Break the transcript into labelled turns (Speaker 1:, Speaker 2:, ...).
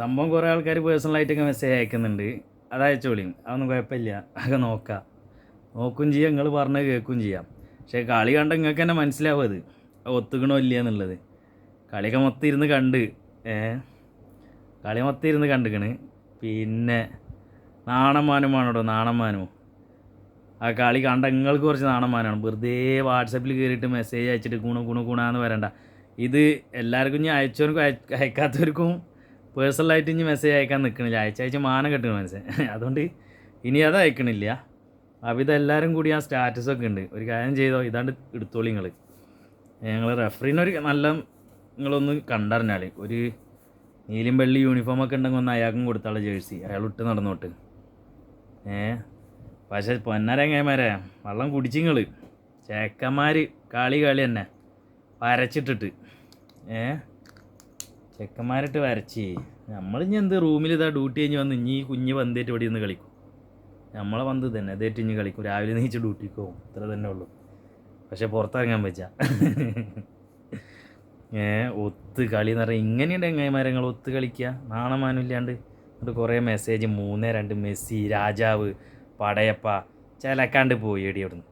Speaker 1: സംഭവം കുറേ ആൾക്കാർ പേഴ്സണലായിട്ടൊക്കെ മെസ്സേജ് അയക്കുന്നുണ്ട്. അത് അയച്ചോളിയും, അതൊന്നും കുഴപ്പമില്ല. അതൊക്കെ നോക്കും ചെയ്യാം, നിങ്ങൾ പറഞ്ഞത് കേൾക്കുകയും ചെയ്യാം. പക്ഷേ കളി കണ്ട നിങ്ങൾക്ക് തന്നെ മനസ്സിലാവും അത് ഒത്തുക്കണോ ഇല്ല എന്നുള്ളത്. കളിയൊക്കെ മൊത്തം ഇരുന്ന് കണ്ട് കളി മൊത്തം ഇരുന്ന് കണ്ടിക്കണ്. പിന്നെ നാണമാനുമാണോടോ നാണമാനോ. ആ കളി കണ്ട നിങ്ങൾക്ക് കുറച്ച് നാണമാനാണ്. വെറുതെ വാട്സപ്പിൽ കയറിയിട്ട് മെസ്സേജ് അയച്ചിട്ട് ഗുണാന്ന് വരണ്ട. ഇത് എല്ലാവർക്കും ഇനി അയച്ചവർക്കും അയക്കാത്തവർക്കും പേഴ്സണലായിട്ട് ഇനി മെസ്സേജ് അയക്കാൻ നിൽക്കണില്ല. അയച്ചയച്ച് മാനം കെട്ടണം മനസ്സിലായി. അതുകൊണ്ട് ഇനി അത് അയക്കണില്ല. അപ്പോൾ ഇതെല്ലാവരും കൂടി ആ സ്റ്റാറ്റസൊക്കെ ഉണ്ട്. ഒരു കാര്യം ചെയ്തോ, ഇതാണ്ട് എടുത്തോളി നിങ്ങൾ. ഞങ്ങൾ റെഫറിനൊരു നല്ല നിങ്ങളൊന്ന് കണ്ടറിഞ്ഞാൽ ഒരു നീലും വെള്ളി യൂണിഫോമൊക്കെ ഉണ്ടെങ്കിൽ ഒന്ന് അയാൾക്കും കൊടുത്താളെ ജേഴ്സി, അയാൾ ഇട്ട് നടന്നോട്ട്. പക്ഷേ പൊന്നരങ്ങന്മാരെ വെള്ളം കുടിച്ചിങ്ങൾ ചേക്കന്മാർ കളി തന്നെ വരച്ചിട്ടിട്ട് ചെക്കന്മാരിട്ട് വരച്ച്. നമ്മളിനി എന്ത് റൂമിൽ ഇതാ ഡ്യൂട്ടി കഴിഞ്ഞ് വന്ന് ഇനി കുഞ്ഞ് പന്തേറ്റ് ഇവിടെ നിന്ന് കളിക്കും. നമ്മളെ പന്ത് തന്നെ അതേറ്റ് ഇനി കളിക്കും. രാവിലെ നീച്ച് ഡ്യൂട്ടിക്ക് പോകും, ഇത്ര തന്നെ ഉള്ളൂ. പക്ഷെ പുറത്തിറങ്ങാൻ പറ്റാ. ഒത്ത് കളി എന്ന് പറഞ്ഞാൽ ഇങ്ങനെയുണ്ട് എങ്ങന്മാരങ്ങൾ ഒത്ത് കളിക്കുക നാണമാനില്ലാണ്ട്. എന്നിട്ട് കുറേ മെസ്സേജ് 3-2 മെസ്സി രാജാവ് പടയപ്പ ചിലക്കാണ്ട് പോയി എടി അവിടുന്ന്.